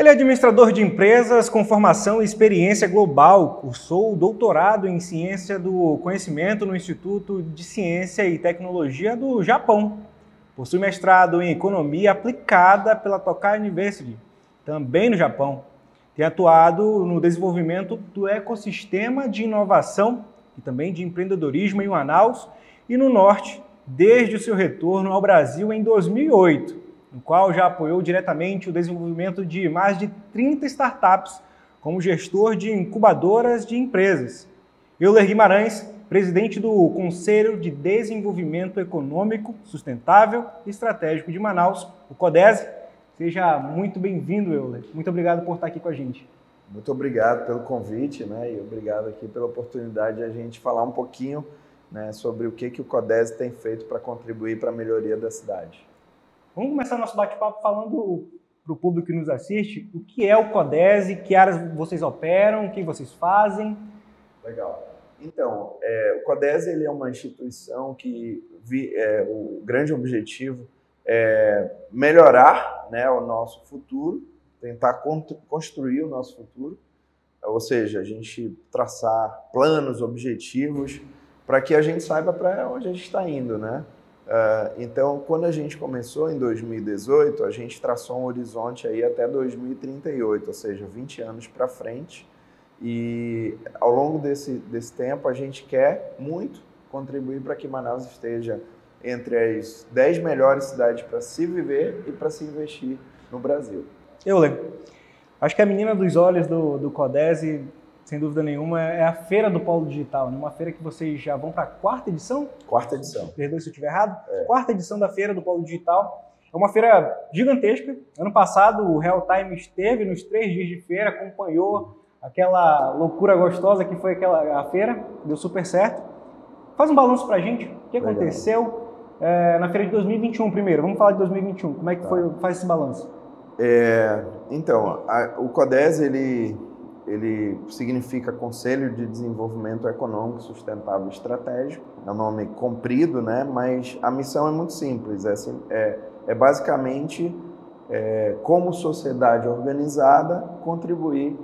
Ele é administrador de empresas com formação e experiência global, cursou o doutorado em Ciência do Conhecimento no Instituto de Ciência e Tecnologia do Japão. Possui mestrado em Economia Aplicada pela Tokai University, também no Japão. Tem atuado no desenvolvimento do ecossistema de inovação e também de empreendedorismo em Manaus e no Norte, desde o seu retorno ao Brasil em 2008. No qual já apoiou diretamente o desenvolvimento de mais de 30 startups como gestor de incubadoras de empresas. Euler Guimarães, presidente do Conselho de Desenvolvimento Econômico, Sustentável e Estratégico de Manaus, o CODESE. Seja muito bem-vindo, Euler. Muito obrigado por estar aqui com a gente. Muito obrigado pelo convite, e obrigado aqui pela oportunidade de a gente falar um pouquinho, sobre o que o CODESE tem feito para contribuir para a melhoria da cidade. Vamos começar nosso bate-papo falando para o público que nos assiste o que é o CODESE, que áreas vocês operam, o que vocês fazem. Legal. Então, o CODESE ele é uma instituição que o grande objetivo é melhorar o nosso futuro, tentar construir o nosso futuro, ou seja, a gente traçar planos, objetivos, para que a gente saiba para onde a gente está indo, Então, quando a gente começou em 2018, a gente traçou um horizonte aí até 2038, ou seja, 20 anos para frente. E ao longo desse tempo, a gente quer muito contribuir para que Manaus esteja entre as 10 melhores cidades para se viver e para se investir no Brasil. Euler, acho que a menina dos olhos do CODESE, sem dúvida nenhuma, é a Feira do Polo Digital, uma feira que vocês já vão para a quarta edição? Quarta edição. Perdoe se eu estiver errado. Quarta edição da Feira do Polo Digital. É uma feira gigantesca. Ano passado o Real Time esteve nos 3 dias de feira, acompanhou aquela loucura gostosa que foi a feira, deu super certo. Faz um balanço para a gente, o que aconteceu na feira de 2021 primeiro. Vamos falar de 2021, como é que foi, faz esse balanço? Então, o CODESE, ele significa Conselho de Desenvolvimento Econômico Sustentável e Estratégico. É um nome comprido, mas a missão é muito simples. É basicamente, como sociedade organizada, contribuir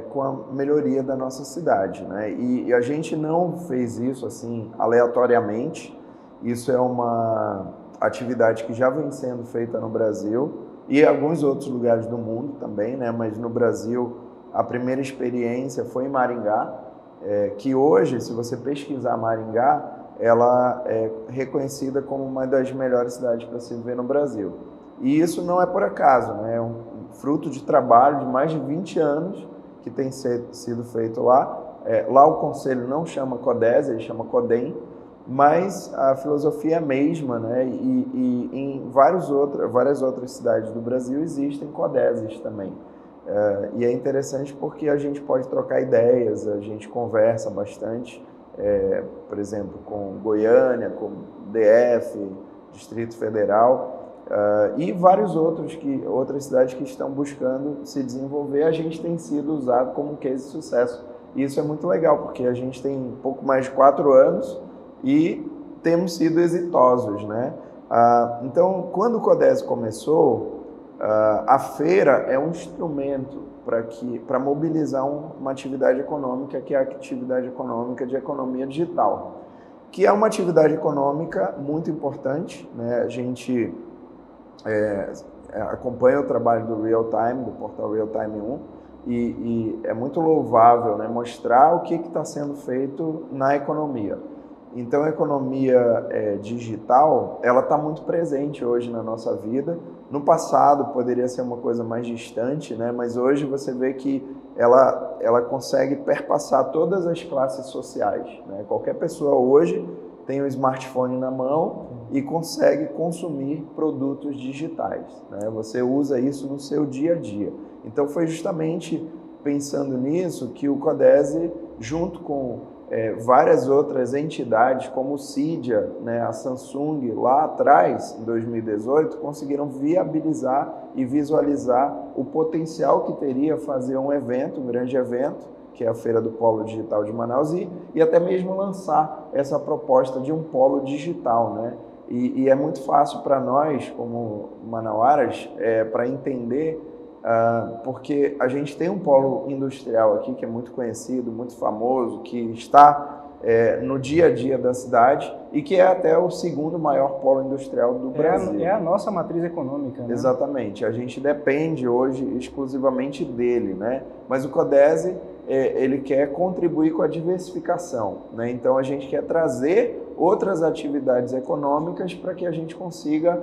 com a melhoria da nossa cidade. E a gente não fez isso assim aleatoriamente. Isso é uma atividade que já vem sendo feita no Brasil e em alguns outros lugares do mundo também, mas no Brasil a primeira experiência foi em Maringá, que hoje, se você pesquisar Maringá, ela é reconhecida como uma das melhores cidades para se viver no Brasil. E isso não é por acaso, é um fruto de trabalho de mais de 20 anos que tem sido feito lá. Lá o conselho não chama CODESE, ele chama CODEM, mas a filosofia é a mesma, e em várias outras cidades do Brasil existem CODESES também. E é interessante porque a gente pode trocar ideias, a gente conversa bastante, por exemplo, com Goiânia, com DF, Distrito Federal, e vários outras cidades que estão buscando se desenvolver. A gente tem sido usado como um case de sucesso. E isso é muito legal, porque a gente tem pouco mais de 4 anos e temos sido exitosos, Então, quando o CODESE começou, a feira é um instrumento para mobilizar uma atividade econômica, que é a atividade econômica de economia digital, que é uma atividade econômica muito importante. A gente acompanha o trabalho do Real Time, do portal Real Time 1, e é muito louvável mostrar o que está sendo feito na economia. Então, a economia digital, ela está muito presente hoje na nossa vida. No passado, poderia ser uma coisa mais distante, mas hoje você vê que ela consegue perpassar todas as classes sociais. Qualquer pessoa hoje tem um smartphone na mão e consegue consumir produtos digitais. Você usa isso no seu dia a dia. Então, foi justamente pensando nisso que o CODESE, junto com várias outras entidades, como o Cydia, a Samsung, lá atrás, em 2018, conseguiram viabilizar e visualizar o potencial que teria fazer um evento, um grande evento, que é a Feira do Polo Digital de Manaus, e até mesmo lançar essa proposta de um polo digital. E é muito fácil para nós, como manauaras, para entender porque a gente tem um polo industrial aqui que é muito conhecido, muito famoso, que está no dia a dia da cidade e que é até o segundo maior polo industrial do Brasil. É a nossa matriz econômica, né? Exatamente, a gente depende hoje exclusivamente dele, né? Mas o CODESE, ele quer contribuir com a diversificação, né? Então a gente quer trazer outras atividades econômicas para que a gente consiga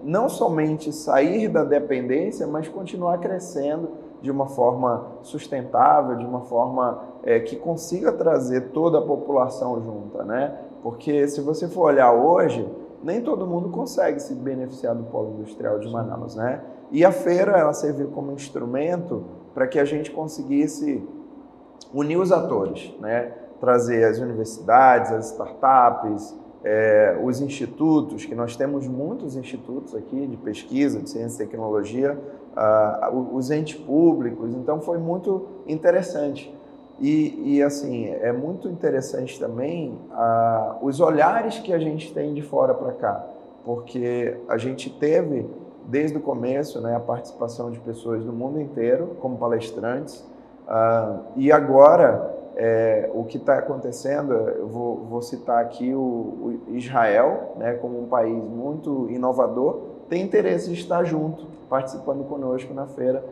não somente sair da dependência, mas continuar crescendo de uma forma sustentável, de uma forma que consiga trazer toda a população junta, né? Porque se você for olhar hoje, nem todo mundo consegue se beneficiar do polo industrial de Manaus, né? E a feira, ela serviu como instrumento para que a gente conseguisse unir os atores, né? Trazer as universidades, as startups, os institutos, que nós temos muitos institutos aqui de pesquisa, de ciência e tecnologia, os entes públicos, então foi muito interessante. E assim, é muito interessante também os olhares que a gente tem de fora para cá, porque a gente teve, desde o começo, né, a participação de pessoas do mundo inteiro como palestrantes, e agora o que está acontecendo, eu vou citar aqui o Israel, né, como um país muito inovador, tem interesse de estar junto, participando conosco na feira,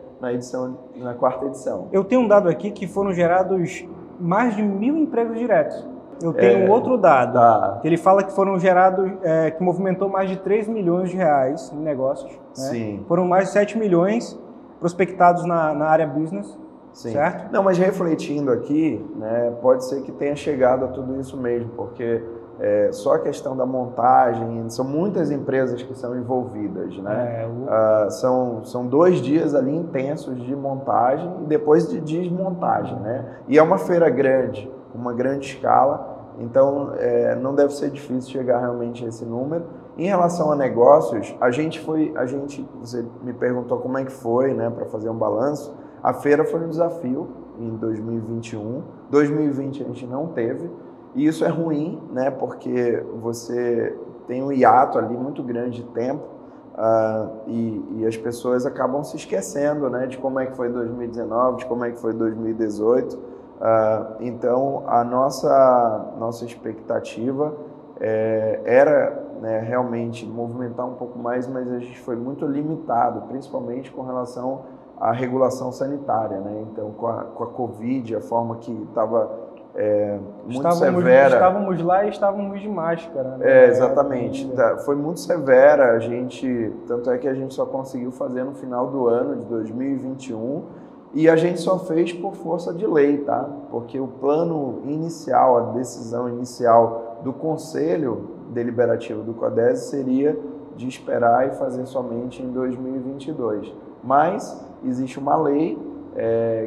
na quarta edição. Eu tenho um dado aqui que foram gerados mais de 1.000 empregos diretos. Eu tenho outro dado, que ele fala que foram gerados, que movimentou mais de 3 milhões de reais em negócios. Né? Sim. Foram mais de 7 milhões prospectados na área business. Sim. Certo? Não, mas refletindo aqui, né, pode ser que tenha chegado a tudo isso mesmo, porque só a questão da montagem, são muitas empresas que são envolvidas, né? São 2 dias ali intensos de montagem e depois de desmontagem, né? E é uma feira grande, uma grande escala, então não deve ser difícil chegar realmente a esse número. Em relação a negócios, você me perguntou como é que foi, né, para fazer um balanço. A feira foi um desafio em 2021, 2020 a gente não teve, e isso é ruim, né, porque você tem um hiato ali muito grande de tempo e as pessoas acabam se esquecendo, né, de como é que foi 2019, de como é que foi 2018. Então, a nossa expectativa era, né, realmente movimentar um pouco mais, mas a gente foi muito limitado, principalmente com relação à regulação sanitária, né? Então, com a Covid, a forma que estava muito severa. Estávamos lá e estávamos de máscara. Né? Exatamente. Foi muito severa, tanto é que a gente só conseguiu fazer no final do ano de 2021 e a gente só fez por força de lei, tá? Porque o plano inicial, a decisão inicial do Conselho Deliberativo do CODESE seria de esperar e fazer somente em 2022. Mas existe uma lei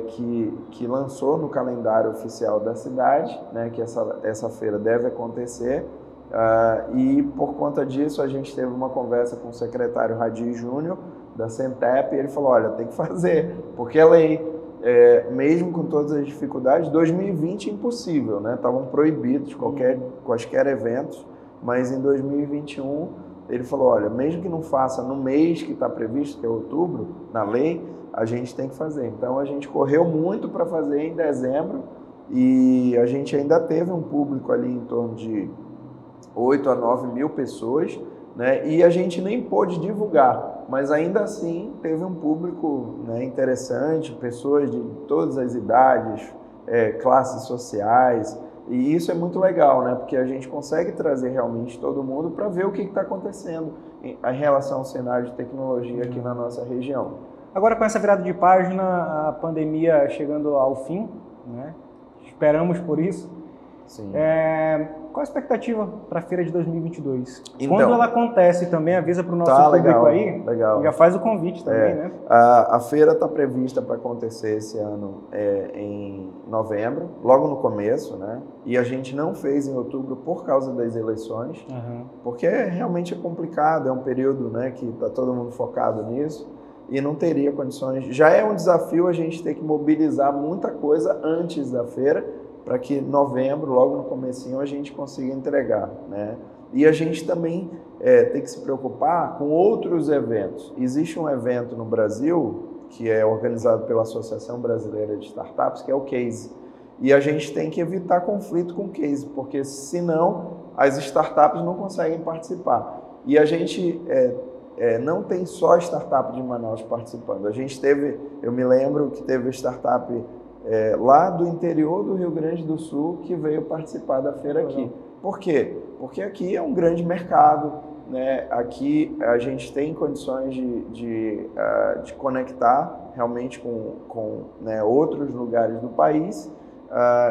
que lançou no calendário oficial da cidade, né, que essa feira deve acontecer, e por conta disso a gente teve uma conversa com o secretário Radi Júnior da Centep e ele falou, olha, tem que fazer, porque a lei, mesmo com todas as dificuldades, 2020 é impossível, né? Estavam proibidos quaisquer eventos, mas em 2021 ele falou, olha, mesmo que não faça no mês que está previsto, que é outubro, na lei, a gente tem que fazer. Então a gente correu muito para fazer em dezembro e a gente ainda teve um público ali em torno de 8 a 9 mil pessoas, né? E a gente nem pôde divulgar, mas ainda assim teve um público, né, interessante, pessoas de todas as idades, classes sociais, e isso é muito legal, né? Porque a gente consegue trazer realmente todo mundo para ver o que está acontecendo em relação ao cenário de tecnologia aqui na nossa região. Agora, com essa virada de página, a pandemia chegando ao fim, né? Esperamos por isso. Sim. Qual a expectativa para a feira de 2022? Então, quando ela acontece também, avisa para o nosso público legal, aí, legal. Já faz o convite também, né? A feira está prevista para acontecer esse ano em novembro, logo no começo, né? E a gente não fez em outubro por causa das eleições, porque realmente é complicado, é um período, né, que está todo mundo focado nisso e não teria condições. Já é um desafio a gente ter que mobilizar muita coisa antes da feira, para que em novembro, logo no comecinho, a gente consiga entregar, né? E a gente também tem que se preocupar com outros eventos. Existe um evento no Brasil que é organizado pela Associação Brasileira de Startups, que é o CASE. E a gente tem que evitar conflito com o CASE, porque senão as startups não conseguem participar. E a gente não tem só startup de Manaus participando. A gente teve, eu me lembro que teve startup lá do interior do Rio Grande do Sul que veio participar da feira aqui. Por quê? Porque aqui é um grande mercado, né? Aqui a gente tem condições de conectar realmente com né, outros lugares do país,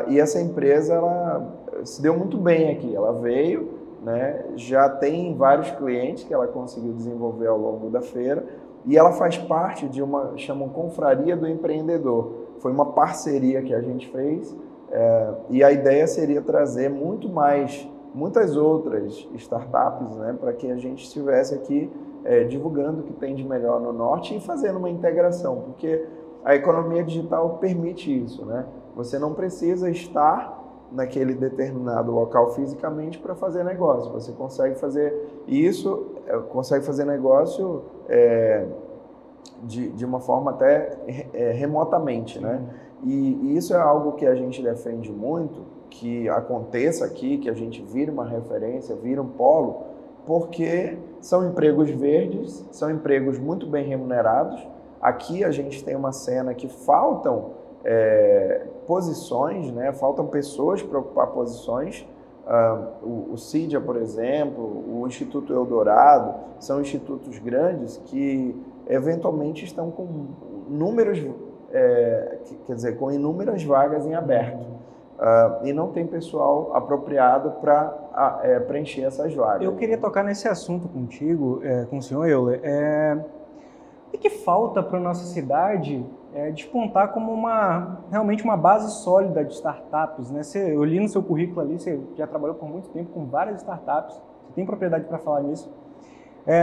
e essa empresa ela se deu muito bem aqui. Ela veio, né, já tem vários clientes que ela conseguiu desenvolver ao longo da feira, e ela faz parte de chamam Confraria do Empreendedor. Foi uma parceria que a gente fez, e a ideia seria trazer muitas outras startups, né, para que a gente estivesse aqui divulgando o que tem de melhor no Norte e fazendo uma integração, porque a economia digital permite isso, né? Você não precisa estar naquele determinado local fisicamente para fazer negócio. Você consegue fazer isso, consegue fazer negócio de uma forma até remotamente, né? E isso é algo que a gente defende muito, que aconteça aqui, que a gente vire uma referência, vire um polo, porque são empregos verdes, são empregos muito bem remunerados. Aqui a gente tem uma cena que faltam posições, né? Faltam pessoas para ocupar posições. O CIDIA, por exemplo, o Instituto Eldorado, são institutos grandes que eventualmente estão com números, quer dizer, com inúmeras vagas em aberto. E não tem pessoal apropriado para preencher essas vagas. Eu queria tocar nesse assunto contigo, com o senhor Euler. O que falta para a nossa cidade despontar como realmente uma base sólida de startups, né? Eu li no seu currículo ali, você já trabalhou por muito tempo com várias startups, você tem propriedade para falar nisso.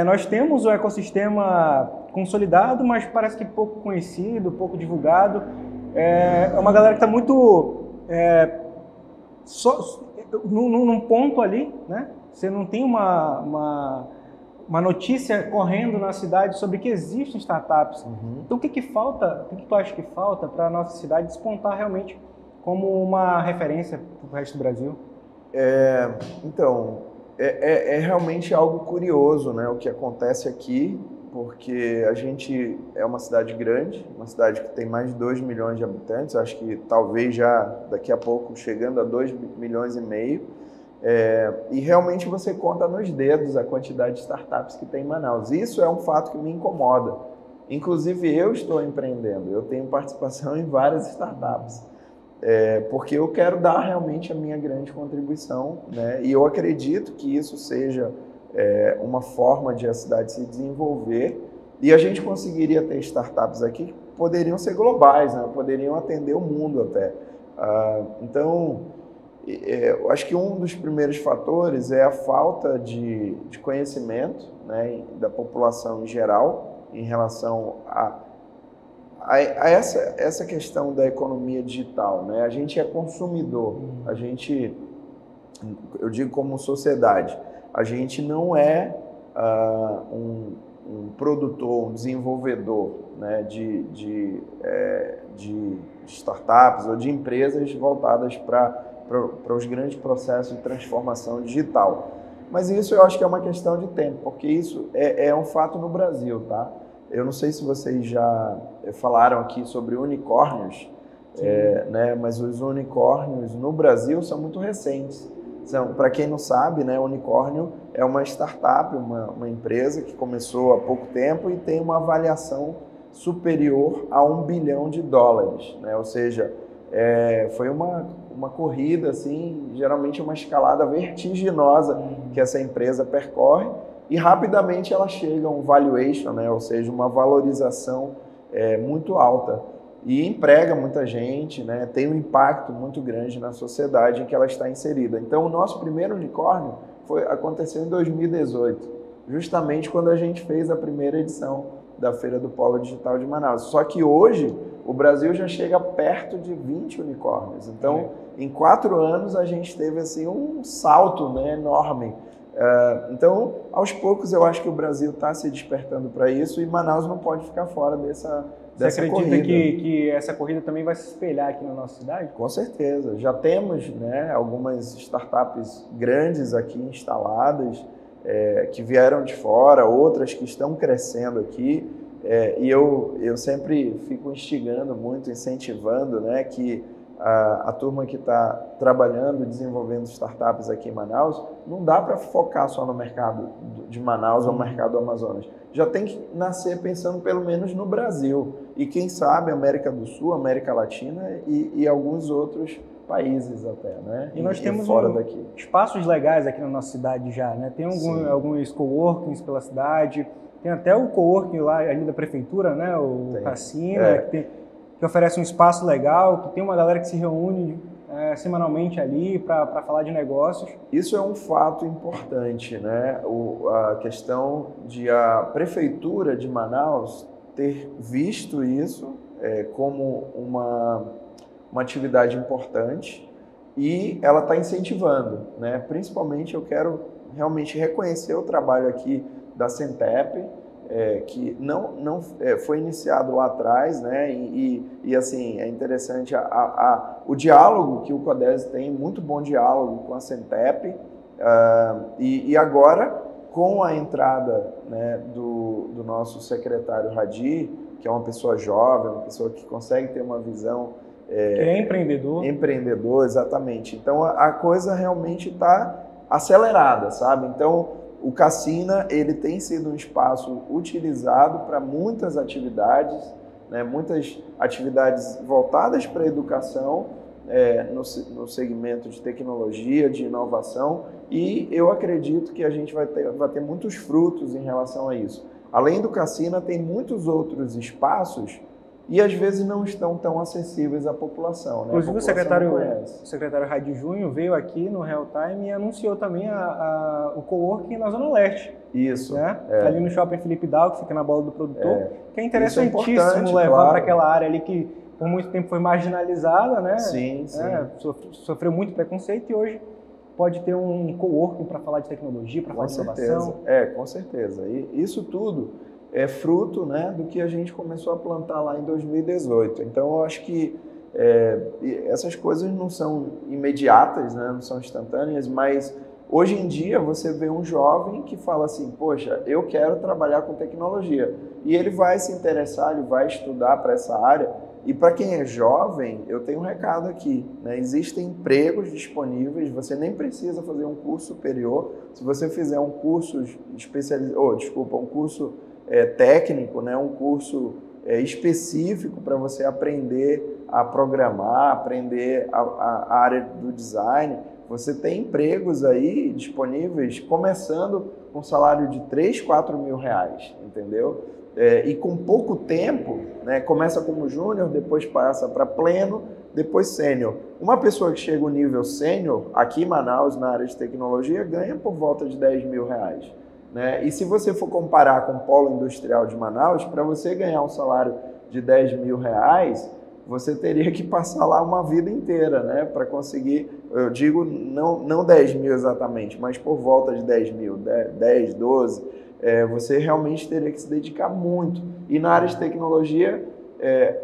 Nós temos o ecossistema consolidado, mas parece que pouco conhecido, pouco divulgado. É uma galera que está muito num ponto ali, né? Você não tem uma notícia correndo na cidade sobre que existem startups. Então, o que falta, o que tu acha que falta para a nossa cidade despontar realmente como uma referência para o resto do Brasil? Então, é realmente algo curioso, né, o que acontece aqui, porque a gente é uma cidade grande, uma cidade que tem mais de 2 milhões de habitantes, acho que talvez já daqui a pouco chegando a 2,5 milhões. E realmente você conta nos dedos a quantidade de startups que tem em Manaus. Isso é um fato que me incomoda. Inclusive, eu estou empreendendo, eu tenho participação em várias startups, porque eu quero dar realmente a minha grande contribuição, né? E eu acredito que isso seja uma forma de a cidade se desenvolver, e a gente conseguiria ter startups aqui que poderiam ser globais, né? Poderiam atender o mundo até. Então, eu acho que um dos primeiros fatores é a falta de conhecimento, né, da população em geral em relação a essa questão da economia digital, né? A gente é consumidor, eu digo como sociedade, a gente não é um produtor, um desenvolvedor, né, de startups ou de empresas voltadas para os grandes processos de transformação digital. Mas isso eu acho que é uma questão de tempo, porque isso é um fato no Brasil, tá? Eu não sei se vocês já falaram aqui sobre unicórnios, né? Mas os unicórnios no Brasil são muito recentes. Para quem não sabe, né, o unicórnio é uma startup, uma empresa que começou há pouco tempo e tem uma avaliação superior a $1 bilhão, né? Ou seja, foi uma corrida, assim, geralmente uma escalada vertiginosa que essa empresa percorre, e rapidamente ela chega a um valuation, né? Ou seja, uma valorização muito alta, e emprega muita gente, né? Tem um impacto muito grande na sociedade em que ela está inserida. Então, o nosso primeiro unicórnio aconteceu em 2018, justamente quando a gente fez a primeira edição da Feira do Polo Digital de Manaus. Só que hoje o Brasil já chega perto de 20 unicórnios. Então, em 4 anos a gente teve assim um salto, né, enorme. Então, aos poucos, eu acho que o Brasil está se despertando para isso e Manaus não pode ficar fora dessa Você acredita corrida. Que essa corrida também vai se espelhar aqui na nossa cidade? Com certeza. Já temos, né, algumas startups grandes aqui instaladas, que vieram de fora, outras que estão crescendo aqui. E eu sempre fico instigando muito, incentivando, né, que a turma que está trabalhando, desenvolvendo startups aqui em Manaus, não dá para focar só no mercado de Manaus ou no mercado do Amazonas. Já tem que nascer pensando pelo menos no Brasil. E quem sabe América do Sul, América Latina e alguns outros países até, né? E nós temos fora daqui. Espaços legais aqui na nossa cidade já, né? Tem alguns coworkings pela cidade, tem até o coworking lá ali da prefeitura, né? O Cassina, que oferece um espaço legal, que tem uma galera que se reúne semanalmente ali para falar de negócios. Isso é um fato importante, né? A questão de a prefeitura de Manaus ter visto isso como uma atividade importante e ela está incentivando, né? Principalmente eu quero realmente reconhecer o trabalho aqui da Centep, que não foi iniciado lá atrás, né? E assim, é interessante o diálogo que o CODES tem, muito bom diálogo com a Centep, e agora com a entrada, né, do nosso secretário Radi, que é uma pessoa jovem, uma pessoa que consegue ter uma visão... que é empreendedor. Empreendedor, exatamente. Então a coisa realmente está acelerada, sabe? Então o Cassina, ele tem sido um espaço utilizado para muitas atividades, né? Muitas atividades voltadas para a educação, no segmento de tecnologia, de inovação, e eu acredito que a gente vai ter muitos frutos em relação a isso. Além do Cassina, tem muitos outros espaços e às vezes não estão tão acessíveis à população, né? Inclusive o secretário Radi Júnior veio aqui no Real Time e anunciou também o coworking na Zona Leste. Isso. Né? Ali no Shopping Felipe Dal, que fica na Bola do Produtor, que é interessantíssimo levar para aquela área ali que por muito tempo foi marginalizada, né? Sim. Sofreu muito preconceito e hoje pode ter um coworking para falar de tecnologia, para falar de inovação. Com certeza. E isso tudo é fruto, né, do que a gente começou a plantar lá em 2018. Então, eu acho que essas coisas não são imediatas, né, não são instantâneas, mas hoje em dia você vê um jovem que fala assim, poxa, eu quero trabalhar com tecnologia. E ele vai se interessar, ele vai estudar para essa área. E para quem é jovem, eu tenho um recado aqui, né? Existem empregos disponíveis, você nem precisa fazer um curso superior. Se você fizer um curso um curso técnico, né? Um curso específico para você aprender a programar, aprender a área do design, você tem empregos aí disponíveis começando com salário de 3, 4 mil reais, entendeu? E com pouco tempo, né, começa como júnior, depois passa para pleno, depois sênior. Uma pessoa que chega ao nível sênior, aqui em Manaus, na área de tecnologia, ganha por volta de 10 mil reais. Né? E se você for comparar com o Polo Industrial de Manaus, para você ganhar um salário de 10 mil reais, você teria que passar lá uma vida inteira, né? Para conseguir, eu digo não 10 mil exatamente, mas por volta de 10 mil, 10, 12, você realmente teria que se dedicar muito. E na área de tecnologia,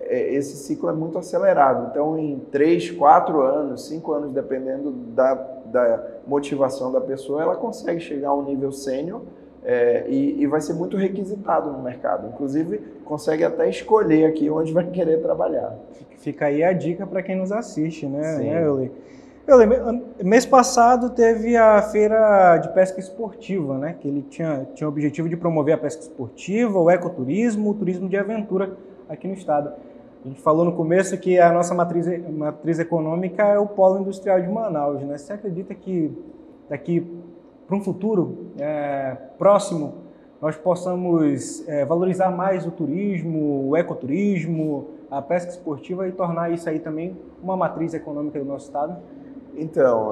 esse ciclo é muito acelerado. Então, em 3, 4 anos, 5 anos, dependendo da motivação da pessoa, ela consegue chegar a um nível sênior e vai ser muito requisitado no mercado. Inclusive, consegue até escolher aqui onde vai querer trabalhar. Fica aí a dica para quem nos assiste, né? Sim. Mês passado teve a feira de pesca esportiva, né? Que ele tinha o objetivo de promover a pesca esportiva, o ecoturismo, o turismo de aventura aqui no estado. A gente falou no começo que a nossa matriz econômica é o polo industrial de Manaus, né? Você acredita que daqui para um futuro próximo nós possamos valorizar mais o turismo, o ecoturismo, a pesca esportiva e tornar isso aí também uma matriz econômica do nosso estado? Então,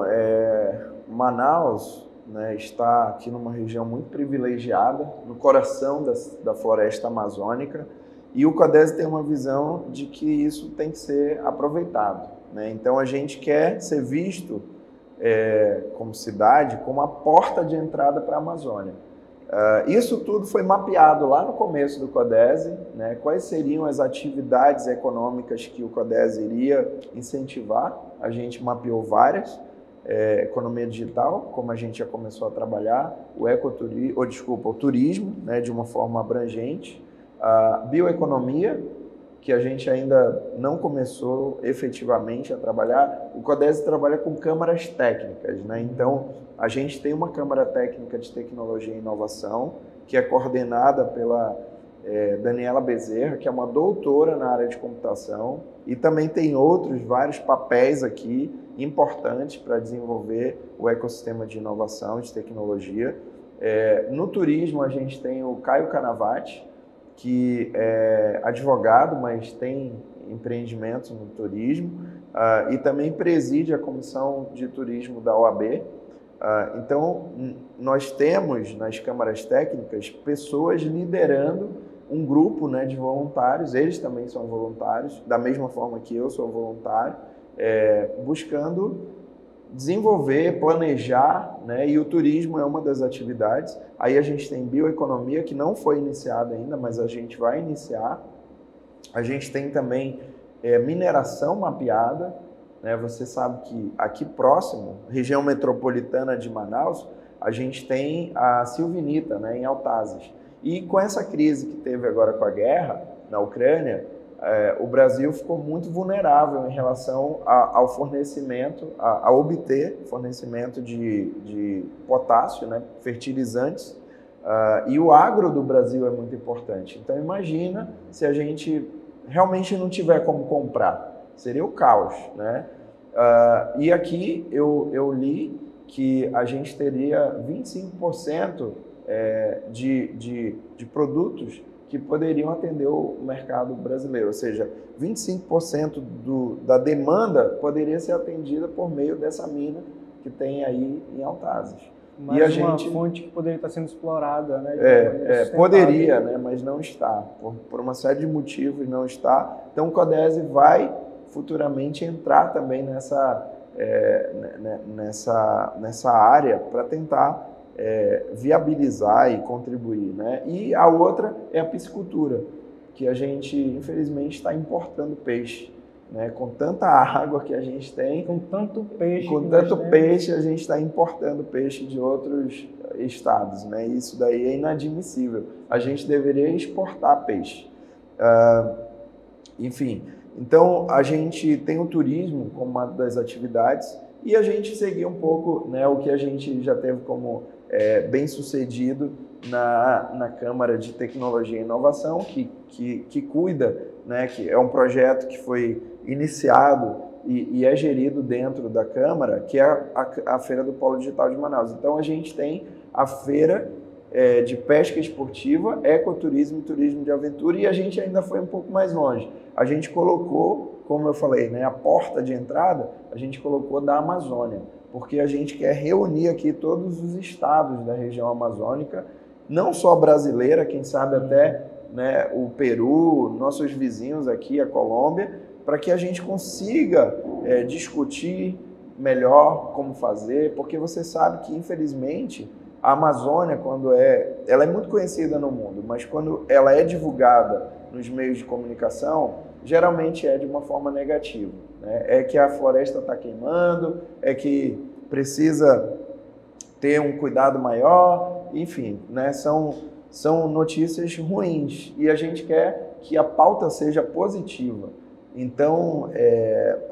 Manaus, né, está aqui numa região muito privilegiada, no coração da floresta amazônica, e o CODES tem uma visão de que isso tem que ser aproveitado, né? Então, a gente quer ser visto como cidade, como a porta de entrada para a Amazônia. Isso tudo foi mapeado lá no começo do CODESE, né? Quais seriam as atividades econômicas que o CODESE iria incentivar. A gente mapeou várias. Economia digital, como a gente já começou a trabalhar, o turismo, né, de uma forma abrangente, a bioeconomia, que a gente ainda não começou efetivamente a trabalhar. O CODESE trabalha com câmaras técnicas, né? Então, a gente tem uma Câmara Técnica de Tecnologia e Inovação, que é coordenada pela Daniela Bezerra, que é uma doutora na área de computação, e também tem vários papéis aqui importantes para desenvolver o ecossistema de inovação e de tecnologia. No turismo, a gente tem o Caio Canavati, que é advogado, mas tem empreendimentos no turismo, e também preside a Comissão de Turismo da OAB. Então, nós temos nas câmaras técnicas pessoas liderando um grupo, né, de voluntários, eles também são voluntários, da mesma forma que eu sou voluntário, buscando desenvolver, planejar, né? E o turismo é uma das atividades. Aí a gente tem bioeconomia, que não foi iniciada ainda, mas a gente vai iniciar. A gente tem também mineração mapeada, né? Você sabe que aqui próximo, região metropolitana de Manaus, a gente tem a Silvinita, né, em Altazes. E com essa crise que teve agora com a guerra na Ucrânia, o Brasil ficou muito vulnerável em relação ao fornecimento, a obter fornecimento de potássio, né, fertilizantes, e o agro do Brasil é muito importante. Então imagina se a gente realmente não tiver como comprar, seria o caos, né? E aqui eu li que a gente teria 25% de produtos que poderiam atender o mercado brasileiro, ou seja, 25% da demanda poderia ser atendida por meio dessa mina que tem aí em Altazes. Mas uma fonte que poderia estar sendo explorada, né? Poderia, né, mas não está. Por uma série de motivos não está. Então o CODESE vai futuramente entrar também nessa área para tentar viabilizar e contribuir, né? E a outra é a piscicultura, que a gente infelizmente está importando peixe, né? Com tanta água que a gente tem, com tanto peixe, a gente está importando peixe de outros estados, né? Isso daí é inadmissível. A gente deveria exportar peixe. Enfim, então a gente tem o turismo como uma das atividades e a gente seguir um pouco, né, o que a gente já teve como bem sucedido na Câmara de Tecnologia e Inovação, que cuida, né, que é um projeto que foi iniciado e é gerido dentro da Câmara, que é a Feira do Polo Digital de Manaus. Então a gente tem a feira de pesca esportiva, ecoturismo e turismo de aventura, e a gente ainda foi um pouco mais longe. A gente colocou, como eu falei, né, a porta de entrada, a gente colocou da Amazônia, porque a gente quer reunir aqui todos os estados da região amazônica, não só brasileira, quem sabe até, né, o Peru, nossos vizinhos aqui, a Colômbia, para que a gente consiga discutir melhor como fazer, porque você sabe que, infelizmente, a Amazônia, ela é muito conhecida no mundo, mas quando ela é divulgada nos meios de comunicação, geralmente é de uma forma negativa, né? É que a floresta está queimando, é que precisa ter um cuidado maior, enfim, né? São notícias ruins e a gente quer que a pauta seja positiva. Então,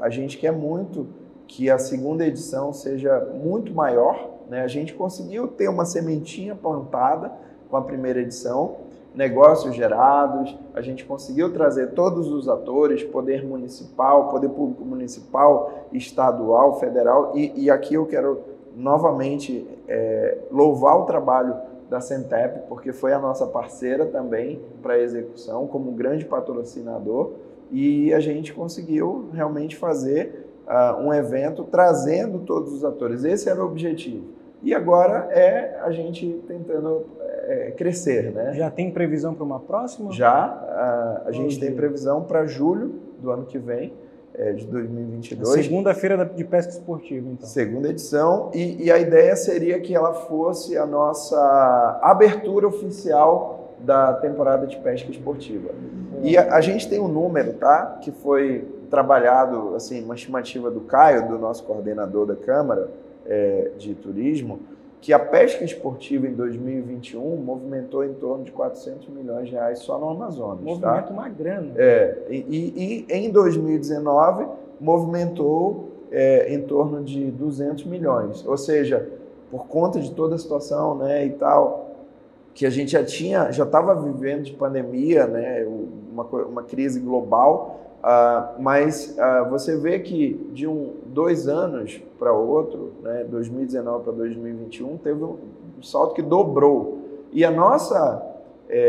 a gente quer muito que a segunda edição seja muito maior, né? A gente conseguiu ter uma sementinha plantada com a primeira edição, negócios gerados, a gente conseguiu trazer todos os atores, poder municipal, poder público municipal, estadual, federal, e aqui eu quero novamente louvar o trabalho da Centep, porque foi a nossa parceira também para a execução, como grande patrocinador, e a gente conseguiu realmente fazer um evento trazendo todos os atores. Esse era o objetivo. E agora a gente tentando crescer, né? Já tem previsão para uma próxima? Já. A gente tem previsão para julho do ano que vem. de 2022. Segunda-feira de pesca esportiva, então. Segunda edição, e a ideia seria que ela fosse a nossa abertura oficial da temporada de pesca esportiva. E a gente tem um número, tá? Que foi trabalhado, assim, uma estimativa do Caio, do nosso coordenador da Câmara de Turismo, que a pesca esportiva em 2021 movimentou em torno de 400 milhões de reais só no Amazonas. Movimenta uma grana. E em 2019 movimentou em torno de 200 milhões. Ou seja, por conta de toda a situação, né, e tal, que a gente já estava vivendo de pandemia, né, uma crise global, mas você vê que de 2 anos para outro, né, 2019 para 2021, teve um salto que dobrou. E a nossa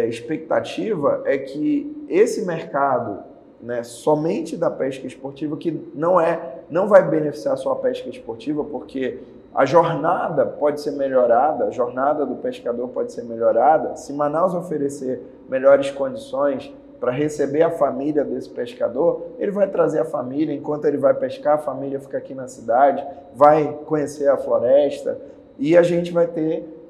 expectativa é que esse mercado, né, somente da pesca esportiva, que não vai beneficiar só a pesca esportiva, porque a jornada pode ser melhorada, a jornada do pescador pode ser melhorada, se Manaus oferecer melhores condições para receber a família desse pescador, ele vai trazer a família, enquanto ele vai pescar, a família fica aqui na cidade, vai conhecer a floresta, e a gente vai ter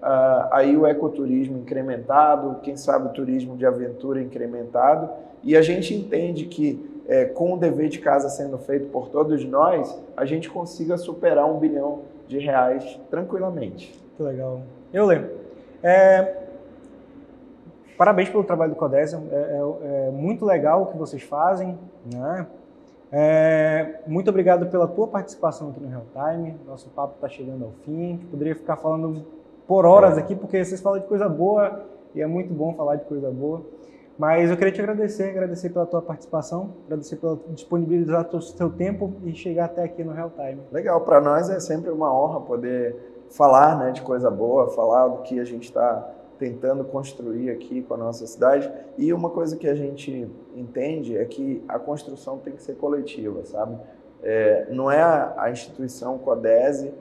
aí o ecoturismo incrementado, quem sabe o turismo de aventura incrementado, e a gente entende que com o dever de casa sendo feito por todos nós, a gente consiga superar R$1 bilhão tranquilamente. Que legal. Euler, parabéns pelo trabalho do CODESE, é muito legal o que vocês fazem, né? Muito obrigado pela tua participação aqui no Real Time, nosso papo está chegando ao fim, a gente poderia ficar falando por horas aqui, porque vocês falam de coisa boa, e é muito bom falar de coisa boa, mas eu queria te agradecer pela tua participação, agradecer pela disponibilizar o seu tempo e chegar até aqui no Real Time. Legal, para nós é sempre uma honra poder falar, né, de coisa boa, falar do que a gente está tentando construir aqui com a nossa cidade. E uma coisa que a gente entende é que a construção tem que ser coletiva, sabe? Não é a instituição CODESE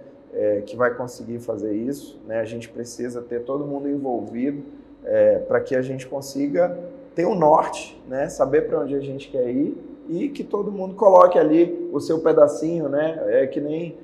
que vai conseguir fazer isso, né? A gente precisa ter todo mundo envolvido para que a gente consiga ter um norte, né? Saber para onde a gente quer ir e que todo mundo coloque ali o seu pedacinho, né? É que nem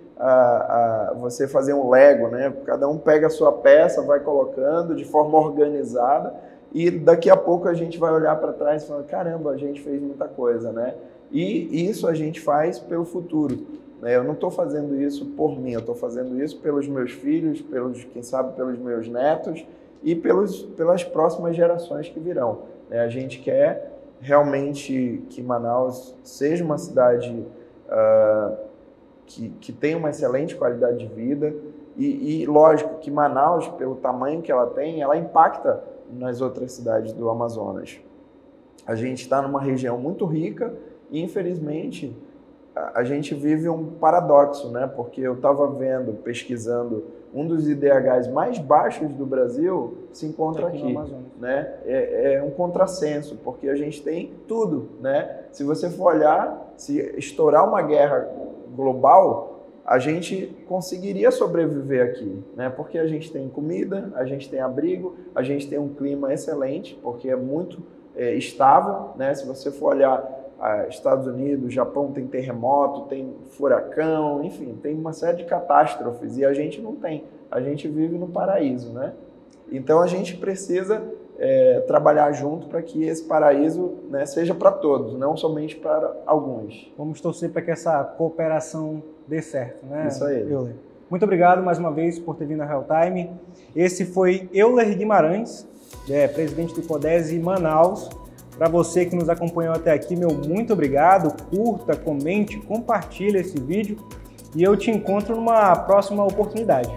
você fazer um Lego, né? Cada um pega a sua peça, vai colocando de forma organizada e daqui a pouco a gente vai olhar para trás e falar, caramba, a gente fez muita coisa, né? E isso a gente faz pelo futuro, né? Eu não estou fazendo isso por mim, eu estou fazendo isso pelos meus filhos, quem sabe pelos meus netos e pelas próximas gerações que virão, né? A gente quer realmente que Manaus seja uma cidade que tem uma excelente qualidade de vida e lógico que Manaus, pelo tamanho que ela tem, ela impacta nas outras cidades do Amazonas. A gente está numa região muito rica e, infelizmente, a gente vive um paradoxo, né? Porque eu estava pesquisando, um dos IDHs mais baixos do Brasil se encontra aqui, né? É um contrassenso, porque a gente tem tudo, né? Se você for olhar, se estourar uma guerra global, a gente conseguiria sobreviver aqui, né? Porque a gente tem comida, a gente tem abrigo, a gente tem um clima excelente, porque é muito estável, né? Se você for olhar Estados Unidos, Japão tem terremoto, tem furacão, enfim, tem uma série de catástrofes e a gente não tem. A gente vive no paraíso, né? Então a gente precisa trabalhar junto para que esse paraíso, né, seja para todos, não somente para alguns. Vamos torcer para que essa cooperação dê certo, né? Isso aí. Euler. Muito obrigado mais uma vez por ter vindo ao Real Time. Esse foi Euler Guimarães, presidente do CODESE Manaus. Para você que nos acompanhou até aqui, meu muito obrigado. Curta, comente, compartilhe esse vídeo e eu te encontro numa próxima oportunidade.